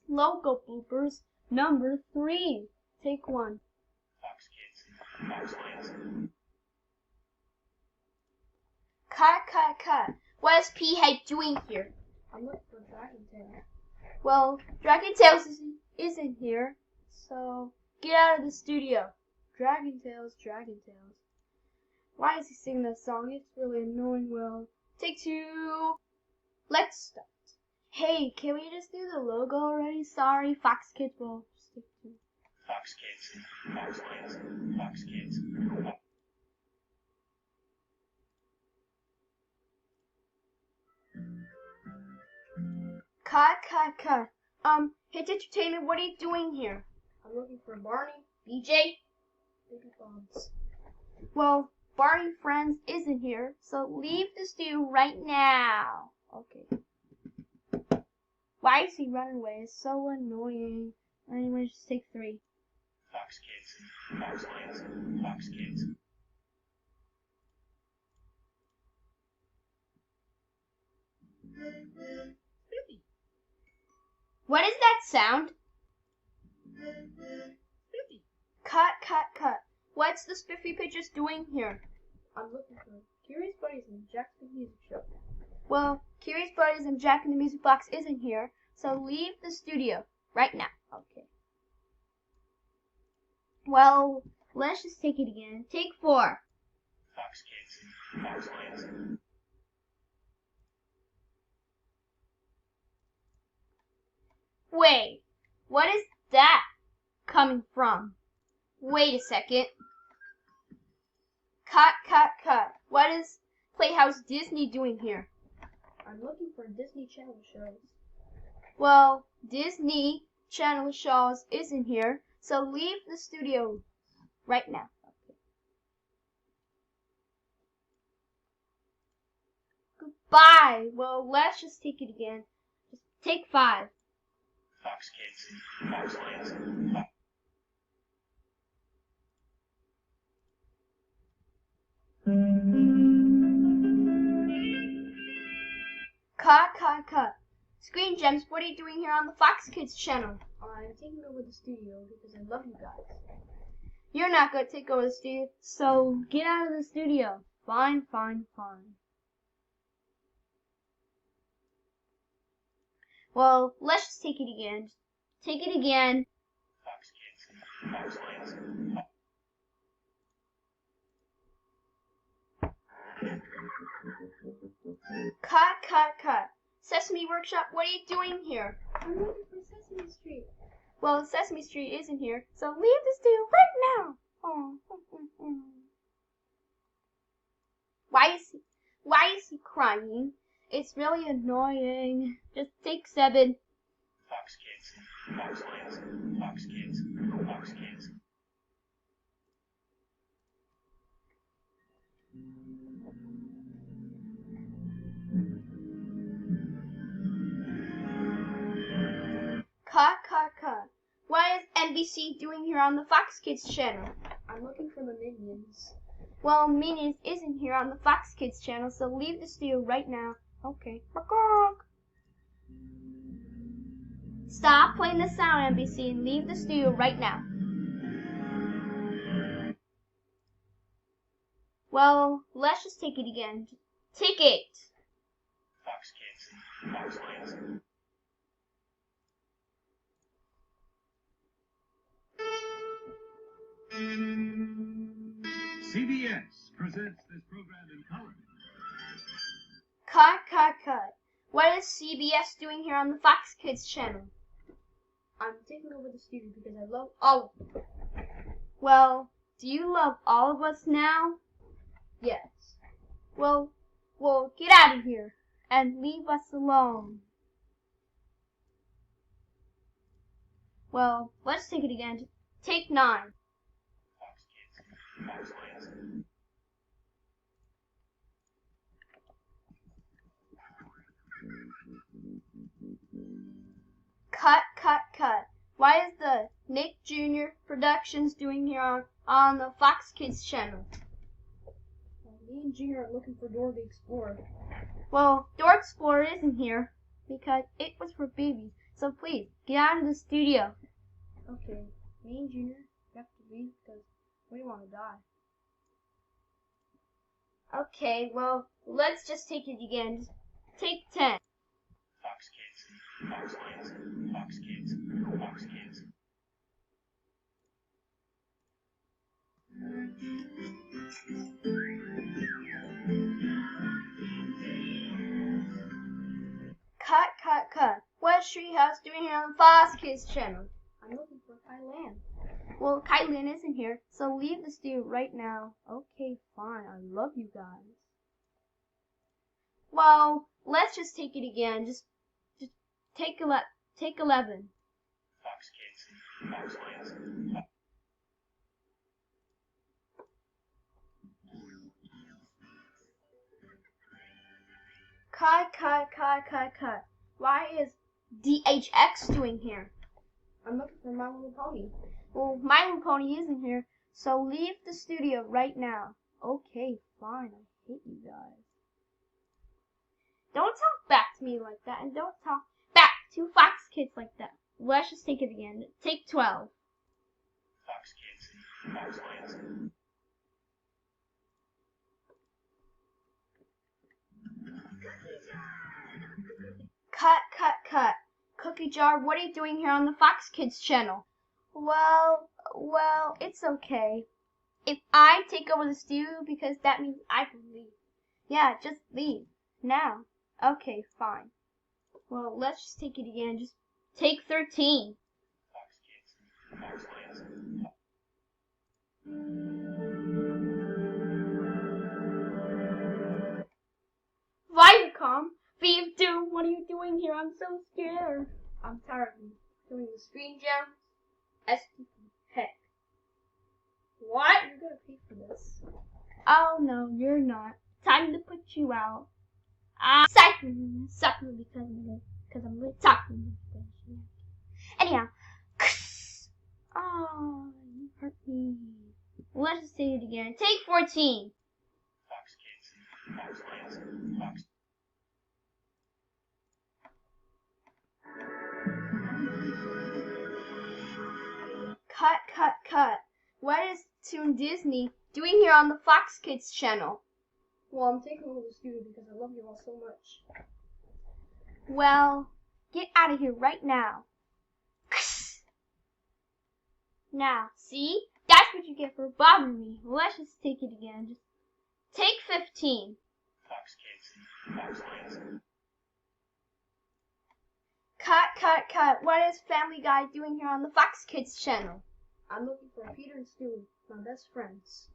logo bloopers number 3. Take 1. Fox Kids. Fox Kids. Cut. What is P-Head doing here? I'm looking for Dragon Tail. Well, Dragon Tails isn't here, so get out of the studio. Dragon Tails. Why is he singing that song? It's really annoying. Well, take 2. Let's start. Hey, can we just do the logo already? Sorry, Fox Kids will just take 2. Fox Kids. Fox Kids. Fox Kids. Cut. Hit Entertainment, what are you doing here? I'm looking for Barney, BJ, Baby Bombs. Well, Barney Friends isn't here, so leave the studio right now. Okay. Why is he running away? It's so annoying. Anyway, just take 3. Fox Kids. Fox Kids. Fox Kids. What is that sound? Cut. What's the Spiffy Pictures doing here? I'm looking for Curious Buddies and Jack the Music Show. Well, Curious Buddies and Jack in the Music Box isn't here, so leave the studio right now. Okay. Well, let's just take it again. Take 4. Fox Kids. Fox Kids. Wait, what is that coming from? Wait a second. Cut. What is Playhouse Disney doing here? I'm looking for Disney Channel shows. Well, Disney Channel shows isn't here, so leave the studio right now. Okay. Goodbye. Well, let's just take it again. Just take 5. Fox Kids. Fox Kids. Cut. Screen Gems, what are you doing here on the Fox Kids channel? I'm taking over the studio because I love you guys. You're not going to take over the studio, so get out of the studio. Fine. Well, let's just take it again. Take it again. Fox Kids. Fox Kids. Cut. Sesame Workshop, what are you doing here? I'm looking for Sesame Street. Well, Sesame Street isn't here, so leave the studio right now. Oh. Why is he crying? It's really annoying. Just take 7. Fox Kids. Fox Kids. Fox Kids. Fox Kids. Cut. What is NBC doing here on the Fox Kids channel? I'm looking for the Minions. Well, Minions isn't here on the Fox Kids channel, so leave the studio right now. Okay. Stop playing the sound, NBC, and leave the studio right now. Well, let's just take it again. Take it. Fox Kids. Fox Kids. CBS presents this program in color. Cut. What is CBS doing here on the Fox Kids channel? I'm taking over the studio because I love all of them. Well, do you love all of us now? Yes. Well, get out of here and leave us alone. Well, let's take it again. Take 9. Fox Kids. Fox Kids. Cut. Why is the Nick Jr. Productions doing here on the Fox Kids channel? Me and Junior are looking for Dora the Explorer. Well, Dora Explorer isn't here because it was for babies, So please, get out of the studio. Okay, me and Junior have to leave because we want to die. Okay, well, let's just take it again. Just take 10. Fox Kids, Fox Kids, Fox Kids, Fox Kids. Cut. What is Treehouse doing here on the Fox Kids channel? I'm looking for Kylan. Well, Kylan isn't here, so leave the studio right now. Okay, fine. I love you guys. Well, let's just take it again. Just take 11. Fox Kids, Fox Kids. Cut. Why is DHX doing here? I'm looking for My Little Pony. Well, My Little Pony isn't here, so leave the studio right now. Okay, fine. I hate you guys. Don't talk back to me like that, and don't talk back to Fox Kids like that. Let's just take it again. Take 12. Fox Kids, Fox Kids. Cut. Cookie Jar, what are you doing here on the Fox Kids channel? Well, it's okay. If I take over the studio, because that means I can leave. Yeah, just leave. Now. Okay, fine. Well, let's just take it again. Just take 13. Fox Kids, Fox Kids. Viacom, V2, what are you doing here? I'm so scared. I'm tired of doing the screen jam. STP, heck. What? You're gonna pay for this. Oh no, you're not. Time to put you out. Sucker because I'm really talking. Anyhow. Oh, you hurt me. Let's just say it again. Take 14. Fox Kids, Fox Kids, Fox. Cut. What is Toon Disney doing here on the Fox Kids channel? Well, I'm taking over the studio because I love you all so much. Well, get out of here right now. Now, see? That's what you get for bothering me. Let's just take it again. Just take 15. Fox Kids, Fox Kids. Cut. What is Family Guy doing here on the Fox Kids channel? I'm looking for Peter and Stewie, my best friends.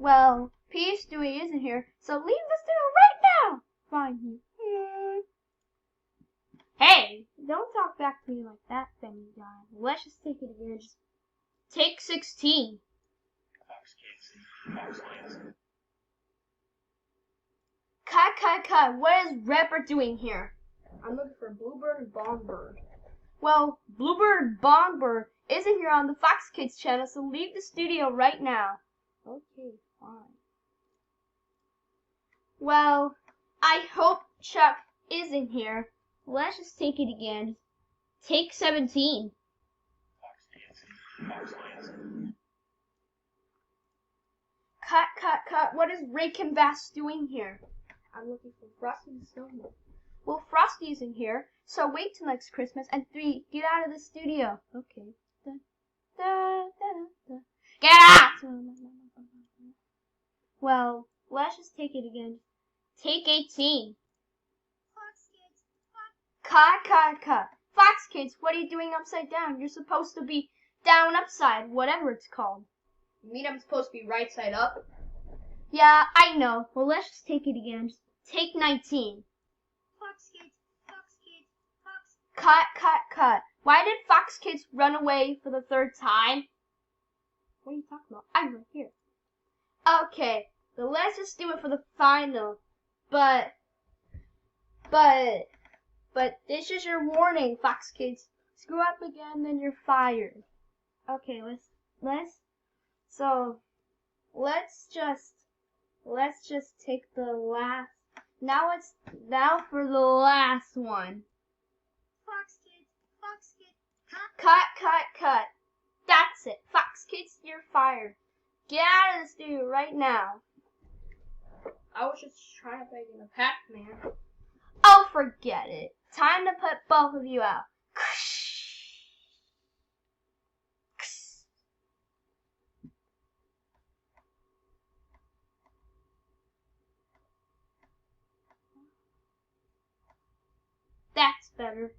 Well, Peter and Stewie isn't here, so leave the studio right now. Fine. Hey, don't talk back to me like that, Family Guy. Let's just take it again. Just take 16. Fox Kids, Fox Kids. Cut. What is Rapper doing here? I'm looking for Bluebird and Bongbird. Well, Bluebird and Bongbird isn't here on the Fox Kids channel, so leave the studio right now. Okay, fine. Well, I hope Chuck isn't here. Let's just take it again. Take 17. Fox Kids, Fox Kids. Cut. What is Ray and Bass doing here? I'm looking for Frosty the Snowman. Well, Frosty isn't here, so wait till next Christmas. And 3, get out of the studio. Okay. Get out! Well, let's just take it again. Take 18. Fox Kids. Cut. Fox Kids, what are you doing upside down? You're supposed to be down, upside, whatever it's called. You mean I'm supposed to be right side up? Yeah, I know. Well, let's just take it again. Just take 19. Fox Kids. Fox. Cut. Why did Fox Kids run away for the 3rd time? What are you talking about? I'm right here. Okay, so let's just do it for the final. But this is your warning, Fox Kids. Screw up again, then you're fired. Okay, let's just take the last. Now for the last one. Fox Kids. Cut. That's it. Fox Kids, you're fired. Get out of the studio right now. I was just trying to play in a Pac-Man. Oh, forget it. Time to put both of you out. That's better.